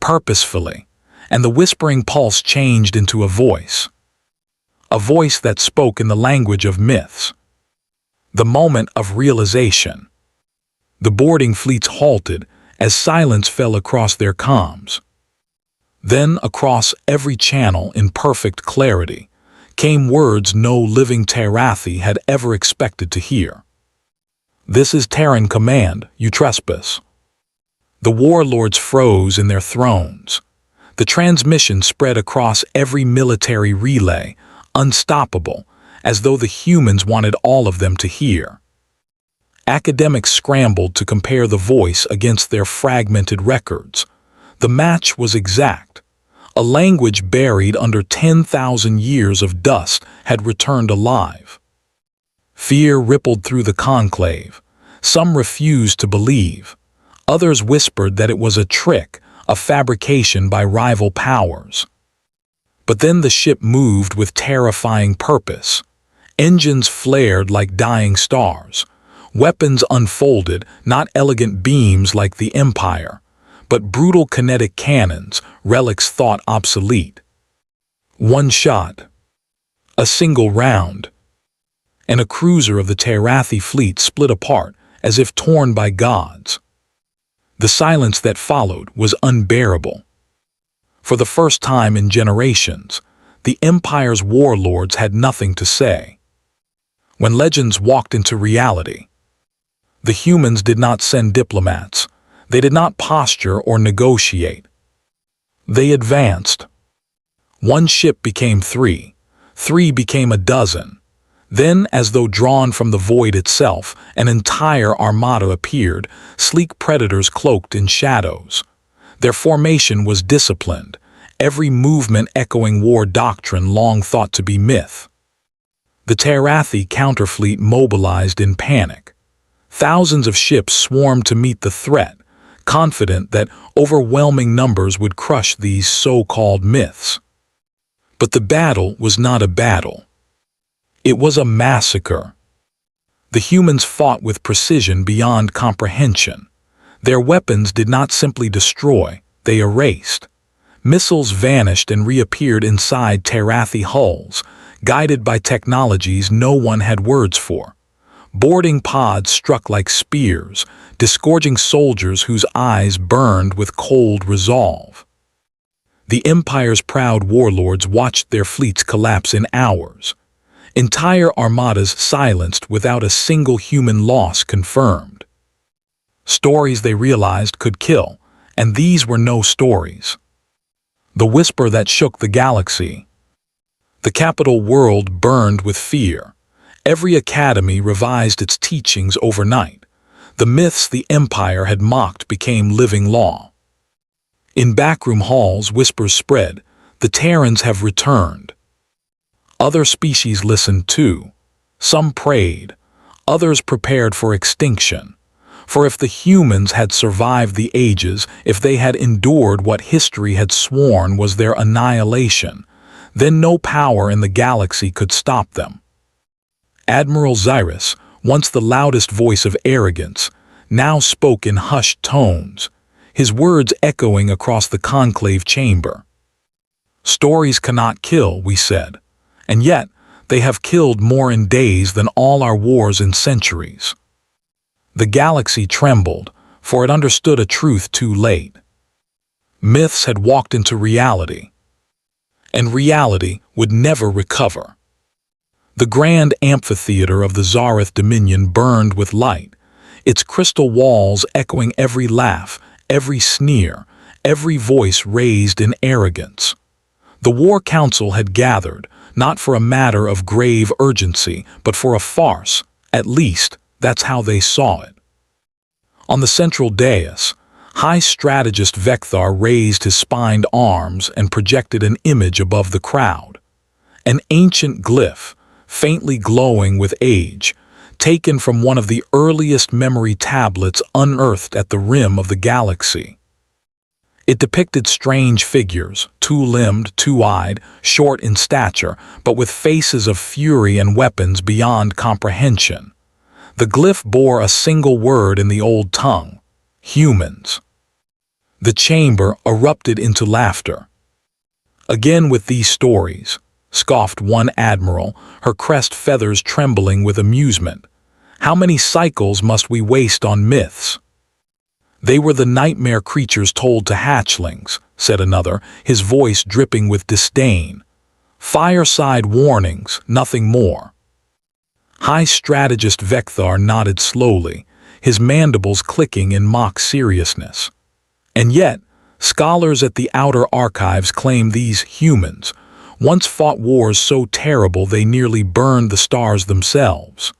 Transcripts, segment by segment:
purposefully, and the whispering pulse changed into a voice that spoke in the language of myths. The moment of realization. The boarding fleets halted as silence fell across their comms. Then, across every channel in perfect clarity, came words no living Terathi had ever expected to hear. "This is Terran Command, you trespass." The warlords froze in their thrones. The transmission spread across every military relay, unstoppable, as though the humans wanted all of them to hear. Academics scrambled to compare the voice against their fragmented records. The match was exact. A language buried under 10,000 years of dust had returned alive. Fear rippled through the conclave. Some refused to believe. Others whispered that it was a trick, a fabrication by rival powers. But then the ship moved with terrifying purpose. Engines flared like dying stars. Weapons unfolded, not elegant beams like the Empire, but brutal kinetic cannons, relics thought obsolete. One shot, a single round, and a cruiser of the Terathi fleet split apart as if torn by gods. The silence that followed was unbearable. For the first time in generations, the Empire's warlords had nothing to say. When legends walked into reality, the humans did not send diplomats. They did not posture or negotiate. They advanced. One ship became three became a dozen. Then, as though drawn from the void itself, an entire armada appeared, sleek predators cloaked in shadows. Their formation was disciplined, every movement echoing war doctrine long thought to be myth. The Terathi counterfleet mobilized in panic. Thousands of ships swarmed to meet the threat, confident that overwhelming numbers would crush these so-called myths. But the battle was not a battle. It was a massacre. The humans fought with precision beyond comprehension. Their weapons did not simply destroy, they erased. Missiles vanished and reappeared inside Terathi hulls, guided by technologies no one had words for. Boarding pods struck like spears, disgorging soldiers whose eyes burned with cold resolve. The Empire's proud warlords watched their fleets collapse in hours. Entire armadas silenced without a single human loss confirmed. Stories they realized could kill, and these were no stories. The whisper that shook the galaxy. The capital world burned with fear. Every academy revised its teachings overnight. The myths the Empire had mocked became living law. In backroom halls, whispers spread, "The Terrans have returned." Other species listened too. Some prayed, others prepared for extinction. For if the humans had survived the ages, if they had endured what history had sworn was their annihilation, then no power in the galaxy could stop them. Admiral Xyrus, once the loudest voice of arrogance, now spoke in hushed tones, his words echoing across the conclave chamber. "Stories cannot kill," we said, "and yet they have killed more in days than all our wars in centuries." The galaxy trembled, for it understood a truth too late. Myths had walked into reality, and reality would never recover. The grand amphitheater of the Zareth Dominion burned with light, its crystal walls echoing every laugh, every sneer, every voice raised in arrogance. The War Council had gathered, not for a matter of grave urgency, but for a farce. At least, that's how they saw it. On the central dais, High Strategist Vekthar raised his spined arms and projected an image above the crowd. An ancient glyph, faintly glowing with age, taken from one of the earliest memory tablets unearthed at the rim of the galaxy. It depicted strange figures, two-limbed, two-eyed, short in stature, but with faces of fury and weapons beyond comprehension. The glyph bore a single word in the old tongue: humans. The chamber erupted into laughter. "Again with these stories," scoffed one admiral, her crest feathers trembling with amusement. "How many cycles must we waste on myths?" "They were the nightmare creatures told to hatchlings," said another, his voice dripping with disdain. "Fireside warnings, nothing more." High strategist Vekthar nodded slowly, his mandibles clicking in mock seriousness. And yet, scholars at the Outer Archives claim these humans once fought wars so terrible they nearly burned the stars themselves.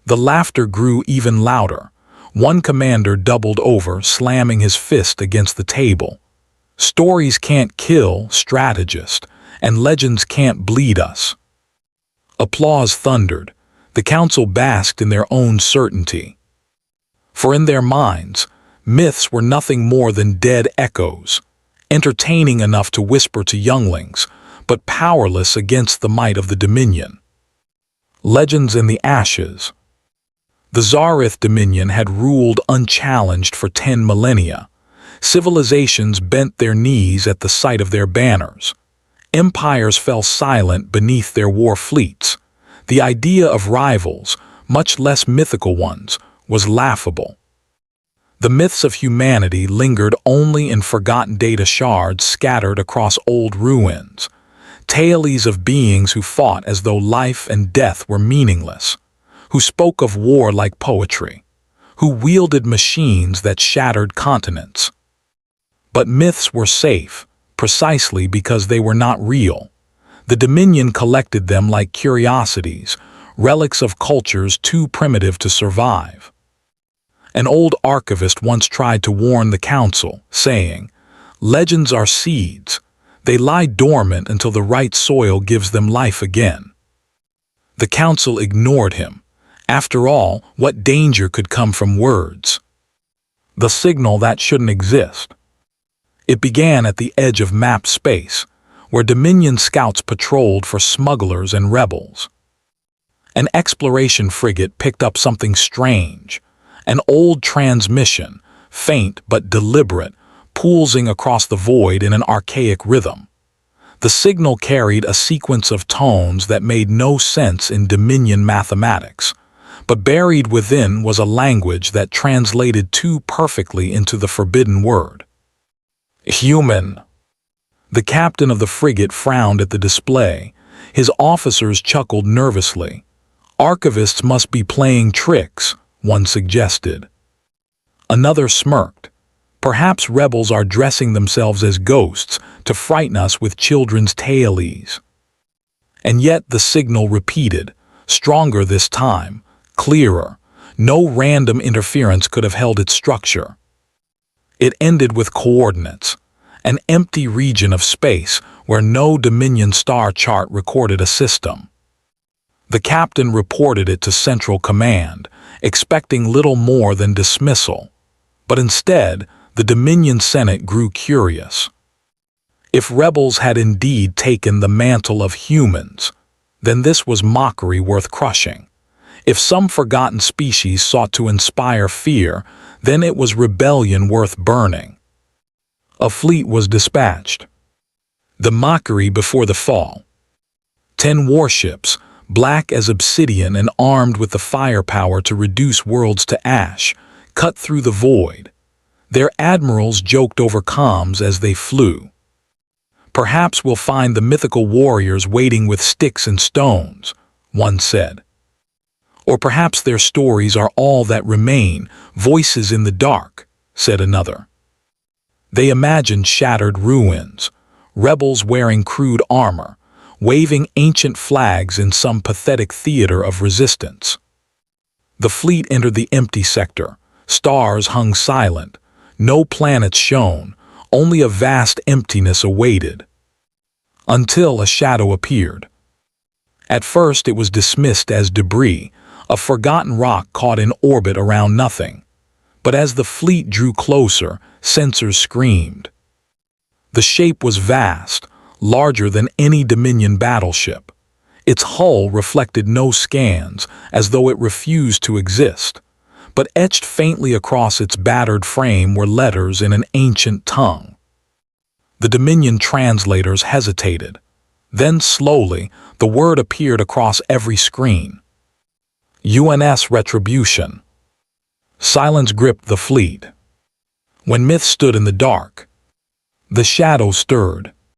The laughter grew even louder. One commander doubled over, slamming his fist against the table. "Stories can't kill, strategist, and legends can't bleed us." Applause thundered. The council basked in their own certainty. For in their minds, myths were nothing more than dead echoes, entertaining enough to whisper to younglings, but powerless against the might of the Dominion. Legends in the ashes. The Zareth Dominion had ruled unchallenged for 10 millennia. Civilizations bent their knees at the sight of their banners. Empires fell silent beneath their war fleets. The idea of rivals, much less mythical ones, was laughable. The myths of humanity lingered only in forgotten data shards scattered across old ruins. Tales of beings who fought as though life and death were meaningless, who spoke of war like poetry, who wielded machines that shattered continents. But myths were safe, precisely because they were not real. The Dominion collected them like curiosities, relics of cultures too primitive to survive. An old archivist once tried to warn the council, saying, "Legends are seeds. They lie dormant until the right soil gives them life again." The council ignored him. After all, what danger could come from words? The signal that shouldn't exist. It began at the edge of mapped space, where Dominion scouts patrolled for smugglers and rebels. An exploration frigate picked up something strange, an old transmission, faint but deliberate, pulsing across the void in an archaic rhythm. The signal carried a sequence of tones that made no sense in Dominion mathematics, but buried within was a language that translated too perfectly into the forbidden word. "Human." The captain of the frigate frowned at the display. His officers chuckled nervously. "Archivists must be playing tricks," one suggested. Another smirked. "Perhaps rebels are dressing themselves as ghosts to frighten us with children's tales." And yet the signal repeated, stronger this time, clearer. No random interference could have held its structure. It ended with coordinates, an empty region of space where no Dominion star chart recorded a system. The captain reported it to Central Command, expecting little more than dismissal. But instead, the Dominion Senate grew curious. If rebels had indeed taken the mantle of humans, then this was mockery worth crushing. If some forgotten species sought to inspire fear, then it was rebellion worth burning. A fleet was dispatched. The mockery before the fall. 10 warships, black as obsidian and armed with the firepower to reduce worlds to ash, cut through the void. Their admirals joked over comms as they flew. "Perhaps we'll find the mythical warriors waiting with sticks and stones," one said. "Or perhaps their stories are all that remain, voices in the dark," said another. They imagined shattered ruins, rebels wearing crude armor, waving ancient flags in some pathetic theater of resistance. The fleet entered the empty sector. Stars hung silent. No planets shone. Only a vast emptiness awaited. Until a shadow appeared. At first it was dismissed as debris, a forgotten rock caught in orbit around nothing. But as the fleet drew closer, sensors screamed. The shape was vast, larger than any Dominion battleship. Its hull reflected no scans, as though it refused to exist. but etched faintly across its battered frame were letters in an ancient tongue. The Dominion translators hesitated. Then slowly, the word appeared across every screen. UNS Retribution. Silence gripped the fleet. When Myth stood in the dark, the shadow stirred.